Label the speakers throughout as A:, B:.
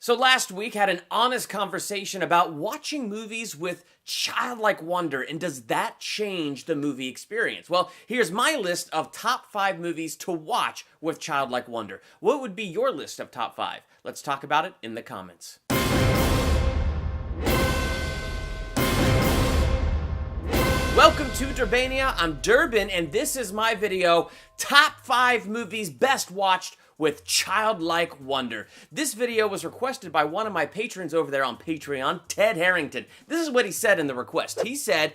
A: So last week had an honest conversation about watching movies with childlike wonder, and does that change the movie experience? Well, here's my list of top 5 movies to watch with childlike wonder. What would be your list of top 5? Let's talk about it in the comments. Welcome to Durbania. I'm Durbin, and this is my video, Top 5 Movies Best Watched with Childlike Wonder. This video was requested by one of my patrons over there on Patreon, Ted Harrington. This is what he said in the request. He said,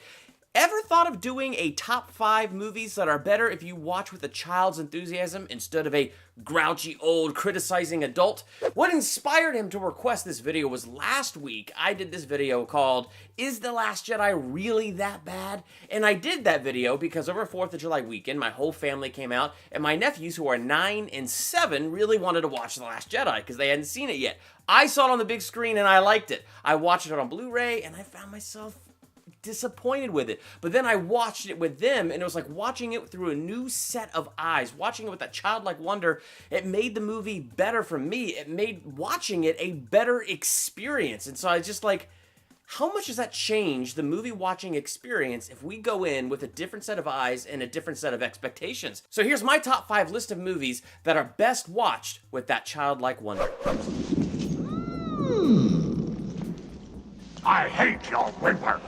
A: ever thought of doing a top 5 movies that are better if you watch with a child's enthusiasm instead of a grouchy old criticizing adult? What inspired him to request this video was last week I did this video called, Is The Last Jedi Really That Bad? And I did that video because over 4th of July weekend, my whole family came out, and my nephews, who are 9 and 7, really wanted to watch The Last Jedi because they hadn't seen it yet. I saw it on the big screen and I liked it. I watched it on Blu-ray and I found myself disappointed with it. But then I watched it with them, and it was like watching it through a new set of eyes. Watching it with that childlike wonder, it made the movie better for me. It made watching it a better experience. And so I just like, how much does that change the movie watching experience if we go in with a different set of eyes and a different set of expectations? So here's my top 5 list of movies that are best watched with that childlike wonder.
B: I hate your whimper.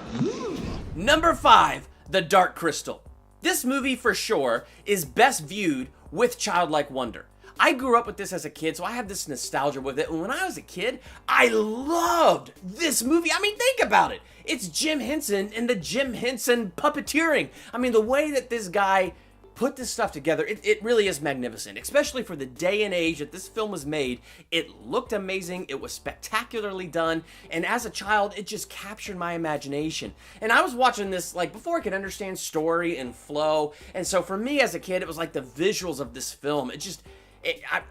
A: Number 5, The Dark Crystal. This movie for sure is best viewed with childlike wonder. I grew up with this as a kid, so I have this nostalgia with it. And when I was a kid, I loved this movie. I mean, think about it. It's Jim Henson and the Jim Henson puppeteering. I mean, the way that this guy put this stuff together, it really is magnificent, especially for the day and age that this film was made. It looked amazing, it was spectacularly done, and as a child, it just captured my imagination. And I was watching this, like, before I could understand story and flow, and so for me as a kid, it was like the visuals of this film.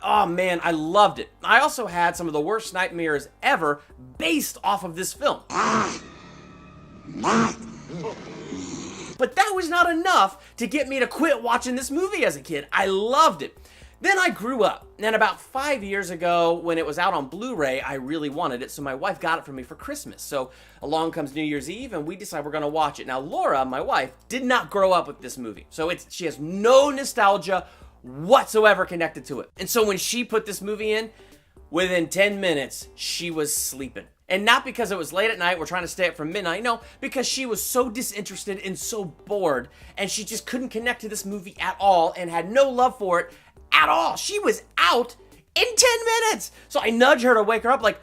A: Oh man, I loved it. I also had some of the worst nightmares ever based off of this film. But that was not enough to get me to quit watching this movie as a kid. I loved it. Then I grew up, and about 5 years ago, when it was out on Blu-ray, I really wanted it, so my wife got it for me for Christmas. So along comes New Year's Eve, and we decide we're going to watch it. Now, Laura, my wife, did not grow up with this movie, so she has no nostalgia whatsoever connected to it. And so when she put this movie in, within 10 minutes, she was sleeping. And not because it was late at night, we're trying to stay up from midnight, no, because she was so disinterested and so bored, and she just couldn't connect to this movie at all and had no love for it at all. She was out in 10 minutes. So I nudge her to wake her up like,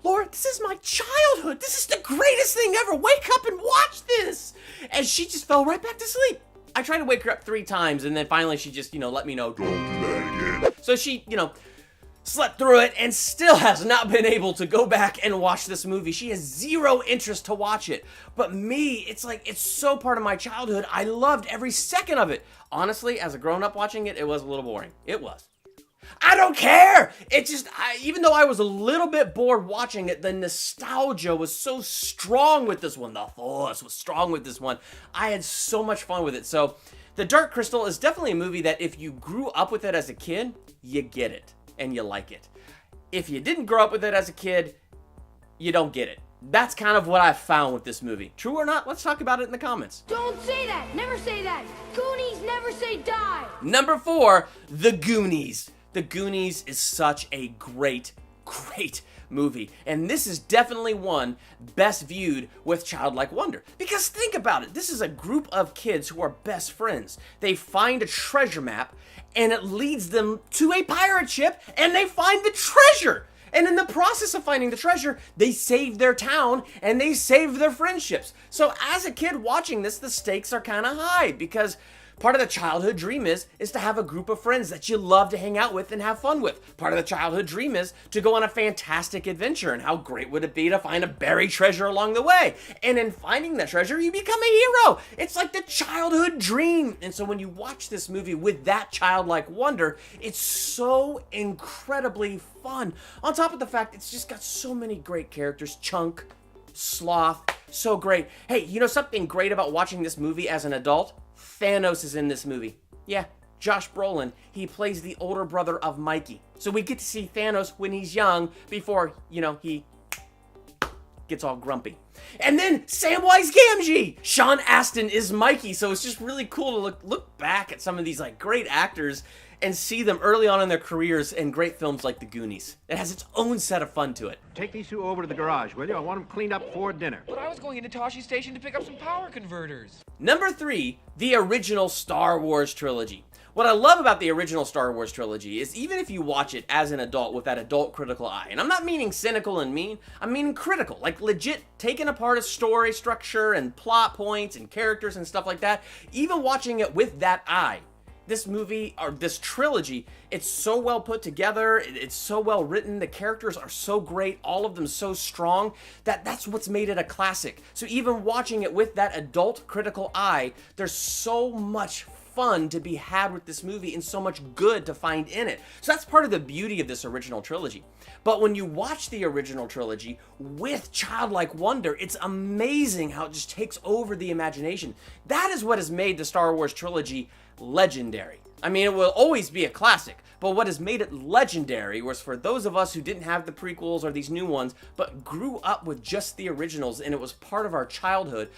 A: Laura, this is my childhood. This is the greatest thing ever. Wake up and watch this. And she just fell right back to sleep. I tried to wake her up 3 times, and then finally she just, let me know, don't do that again. So she, slept through it and still has not been able to go back and watch this movie. She has zero interest to watch it. But me, it's like, it's so part of my childhood. I loved every second of it. Honestly, as a grown-up watching it, it was a little boring. It was. I don't care! It just, even though I was a little bit bored watching it, the nostalgia was so strong with this one. The force was strong with this one. I had so much fun with it. So, The Dark Crystal is definitely a movie that if you grew up with it as a kid, you get it. And you like it. If you didn't grow up with it as a kid, you don't get it. That's kind of what I found with this movie. True or not? Let's talk about it in the comments.
C: Don't say that! Never say that! Goonies never say die!
A: Number 4, The Goonies. The Goonies is such a great movie. And this is definitely one best viewed with childlike wonder. Because think about it. This is a group of kids who are best friends. They find a treasure map, and it leads them to a pirate ship, and they find the treasure. And in the process of finding the treasure, they save their town, and they save their friendships. So as a kid watching this, the stakes are kind of high, because part of the childhood dream is to have a group of friends that you love to hang out with and have fun with. Part of the childhood dream is to go on a fantastic adventure, and how great would it be to find a buried treasure along the way. And in finding that treasure, you become a hero. It's like the childhood dream. And so when you watch this movie with that childlike wonder, it's so incredibly fun. On top of the fact, it's just got so many great characters. Chunk, Sloth, so great. Hey, you know something great about watching this movie as an adult? Thanos is in this movie. Yeah, Josh Brolin, he plays the older brother of Mikey. So we get to see Thanos when he's young before, he gets all grumpy. And then Samwise Gamgee! Sean Astin is Mikey, so it's just really cool to look back at some of these great actors and see them early on in their careers in great films like The Goonies. It has its own set of fun to it.
B: Take these two over to the garage, will you? I want them cleaned up for dinner.
D: But I was going into Toshi Station to pick up some power converters.
A: Number 3, the original Star Wars trilogy. What I love about the original Star Wars trilogy is even if you watch it as an adult with that adult critical eye, and I'm not meaning cynical and mean, I'm meaning critical, like legit taking apart a story structure and plot points and characters and stuff like that, even watching it with that eye, this movie, or this trilogy, it's so well put together, it's so well written, the characters are so great, all of them so strong, that's what's made it a classic. So even watching it with that adult critical eye, there's so much fun to be had with this movie and so much good to find in it. So that's part of the beauty of this original trilogy. But when you watch the original trilogy with childlike wonder, it's amazing how it just takes over the imagination. That is what has made the Star Wars trilogy legendary. I mean, it will always be a classic, but what has made it legendary was for those of us who didn't have the prequels or these new ones, but grew up with just the originals and it was part of our childhood.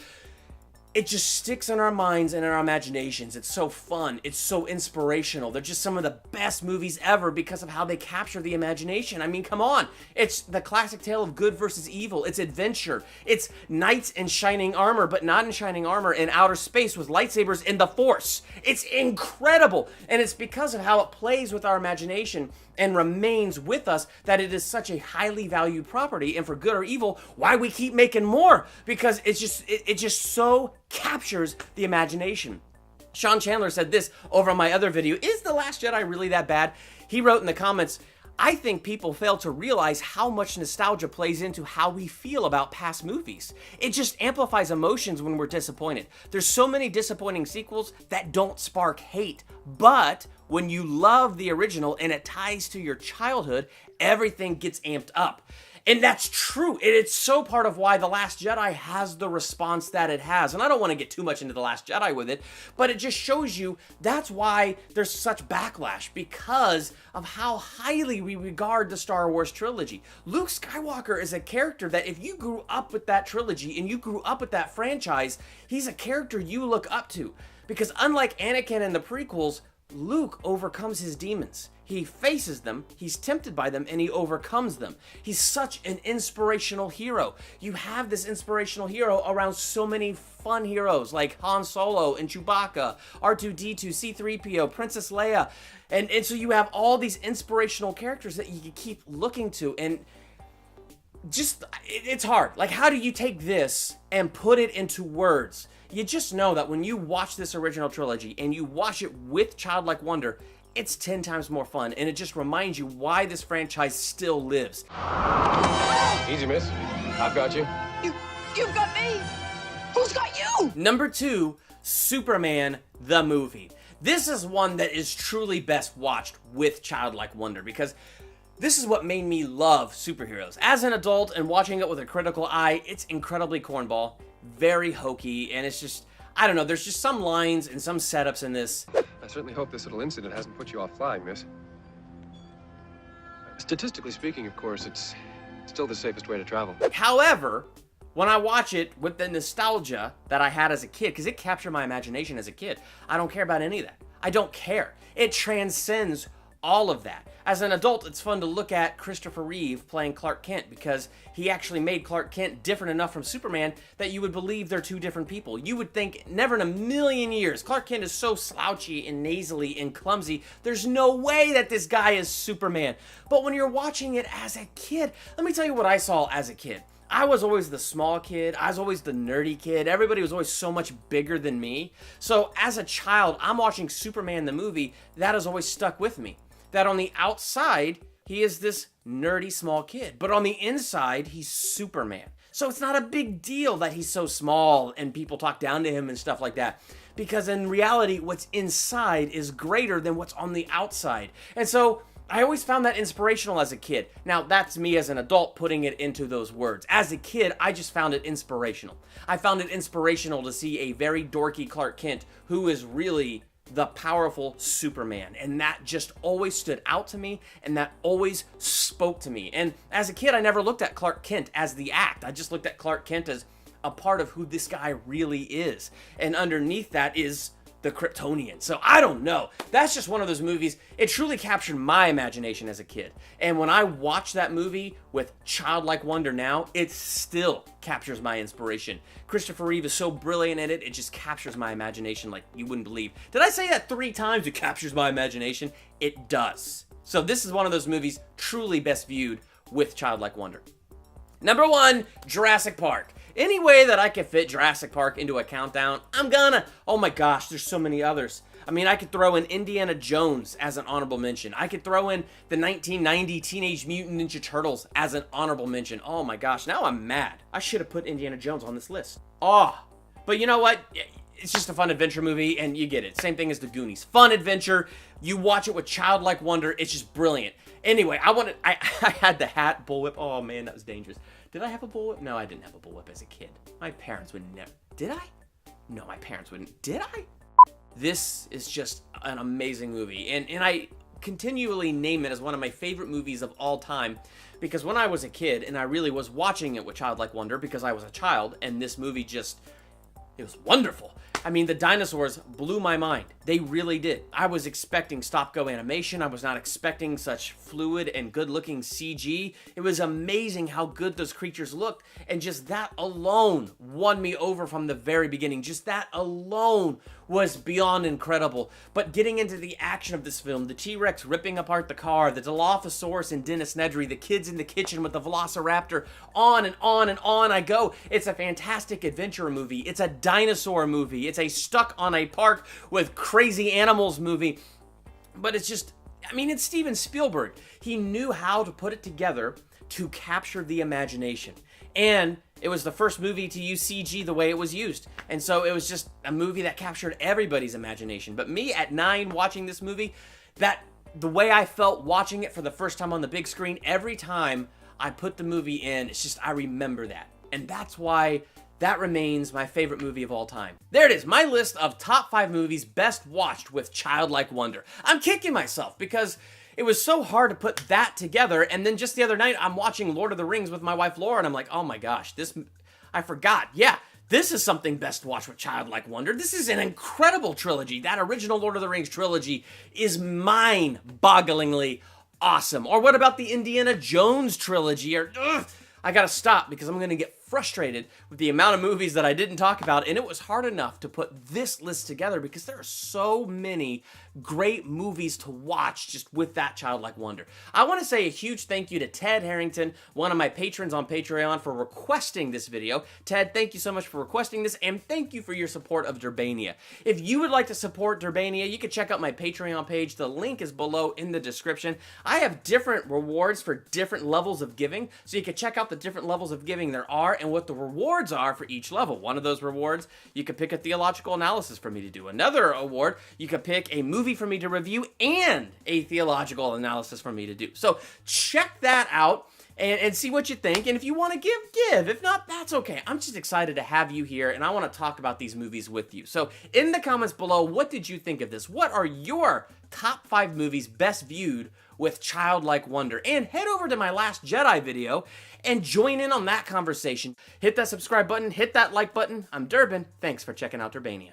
A: It just sticks in our minds and in our imaginations. It's so fun. It's so inspirational. They're just some of the best movies ever because of how they capture the imagination. I mean, come on. It's the classic tale of good versus evil. It's adventure. It's knights in shining armor, but not in shining armor, in outer space with lightsabers in the Force. It's incredible. And it's because of how it plays with our imagination and remains with us that it is such a highly valued property. And for good or evil, why we keep making more, because it just so captures the imagination. Sean Chandler said this over on my other video, is The Last Jedi really that bad? He wrote in the comments, I think people fail to realize how much nostalgia plays into how we feel about past movies. It just amplifies emotions when we're disappointed. There's so many disappointing sequels that don't spark hate, but when you love the original and it ties to your childhood, everything gets amped up. And that's true. It's so part of why The Last Jedi has the response that it has. And I don't want to get too much into The Last Jedi with it, but it just shows you that's why there's such backlash, because of how highly we regard the Star Wars trilogy. Luke Skywalker is a character that if you grew up with that trilogy and you grew up with that franchise, he's a character you look up to. Because unlike Anakin in the prequels, Luke overcomes his demons. He faces them, he's tempted by them, and he overcomes them. He's such an inspirational hero. You have this inspirational hero around so many fun heroes like Han Solo and Chewbacca, R2-D2, C-3PO, Princess Leia. And so you have all these inspirational characters that you can keep looking to, and just, it's hard. Like, how do you take this and put it into words? You just know that when you watch this original trilogy and you watch it with childlike wonder, it's 10 times more fun, and it just reminds you why this franchise still lives.
E: Easy, miss. I've got you.
F: You've got me! Who's got you?
A: Number 2, Superman the movie. This is one that is truly best watched with childlike wonder, because this is what made me love superheroes. As an adult and watching it with a critical eye, it's incredibly cornball, very hokey, and it's just, I don't know, there's just some lines and some setups in this.
E: I certainly hope this little incident hasn't put you off flying, miss. Statistically speaking, of course, it's still the safest way to travel.
A: However, when I watch it with the nostalgia that I had as a kid, because it captured my imagination as a kid, I don't care about any of that. I don't care. It transcends all of that. As an adult, it's fun to look at Christopher Reeve playing Clark Kent, because he actually made Clark Kent different enough from Superman that you would believe they're two different people. You would think, never in a million years, Clark Kent is so slouchy and nasally and clumsy, there's no way that this guy is Superman. But when you're watching it as a kid, let me tell you what I saw as a kid. I was always the small kid. I was always the nerdy kid. Everybody was always so much bigger than me. So as a child, I'm watching Superman the movie. That has always stuck with me. That on the outside, he is this nerdy small kid, but on the inside, he's Superman. So it's not a big deal that he's so small and people talk down to him and stuff like that, because in reality, what's inside is greater than what's on the outside. And so I always found that inspirational as a kid. Now, that's me as an adult putting it into those words. As a kid, I just found it inspirational. I found it inspirational to see a very dorky Clark Kent who is really the powerful Superman. And that just always stood out to me, and that always spoke to me. And as a kid, I never looked at Clark Kent as the act. I just looked at Clark Kent as a part of who this guy really is. And underneath that is the Kryptonian. So I don't know. That's just one of those movies. It truly captured my imagination as a kid. And when I watch that movie with childlike wonder now, it still captures my inspiration. Christopher Reeve is so brilliant in it, it just captures my imagination like you wouldn't believe. Did I say that 3 times? It captures my imagination. It does. So this is one of those movies truly best viewed with childlike wonder. Number 1, Jurassic Park. Any way that I can fit Jurassic Park into a countdown, I'm gonna. Oh my gosh, there's so many others. I mean, I could throw in Indiana Jones as an honorable mention. I could throw in the 1990 Teenage Mutant Ninja Turtles as an honorable mention. Oh my gosh, now I'm mad. I should have put Indiana Jones on this list. Oh, but you know what? It's just a fun adventure movie, and you get it. Same thing as the Goonies. Fun adventure. You watch it with childlike wonder. It's just brilliant. Anyway, I had the hat bullwhip. Oh man, that was dangerous. Did I have a bullwhip? No, I didn't have a bullwhip as a kid. My parents would never. Did I? No, my parents wouldn't. Did I? This is just an amazing movie, and I continually name it as one of my favorite movies of all time, because when I was a kid, and I really was watching it with childlike wonder because I was a child, and this movie just, it was wonderful. I mean, the dinosaurs blew my mind. They really did. I was expecting stop-go animation. I was not expecting such fluid and good-looking CG. It was amazing how good those creatures looked, and just that alone won me over from the very beginning. Just that alone was beyond incredible. But getting into the action of this film, the T-Rex ripping apart the car, the Dilophosaurus and Dennis Nedry, the kids in the kitchen with the Velociraptor, on and on and on I go. It's a fantastic adventure movie. It's a dinosaur movie. It's a stuck on a park with crazy animals movie. But it's just, I mean, it's Steven Spielberg. He knew how to put it together to capture the imagination. And it was the first movie to use CG the way it was used. And so it was just a movie that captured everybody's imagination. But me at 9 watching this movie, the way I felt watching it for the first time on the big screen, every time I put the movie in, it's just, I remember that. And that's why that remains my favorite movie of all time. There it is, my list of top 5 movies best watched with childlike wonder. I'm kicking myself because it was so hard to put that together, and then just the other night, I'm watching Lord of the Rings with my wife Laura, and I'm like, oh my gosh, I forgot. Yeah, this is something best watched with childlike wonder. This is an incredible trilogy. That original Lord of the Rings trilogy is mind-bogglingly awesome. Or what about the Indiana Jones trilogy? I gotta stop because I'm gonna get frustrated with the amount of movies that I didn't talk about, and it was hard enough to put this list together because there are so many great movies to watch just with that childlike wonder. I want to say a huge thank you to Ted Harrington, one of my patrons on Patreon, for requesting this video. Ted, thank you so much for requesting this, and thank you for your support of Durbania. If you would like to support Durbania, you can check out my Patreon page. The link is below in the description. I have different rewards for different levels of giving, so you can check out the different levels of giving there are and what the rewards are for each level. One of those rewards, you could pick a theological analysis for me to do. Another award, you could pick a movie for me to review and a theological analysis for me to do. So check that out and see what you think. And if you want to give. If not, that's okay. I'm just excited to have you here, and I want to talk about these movies with you. So in the comments below, what did you think of this? What are your top 5 movies best viewed with childlike wonder? And head over to my Last Jedi video and join in on that conversation. Hit that subscribe button, hit that like button. I'm Durbin. Thanks for checking out Durbania.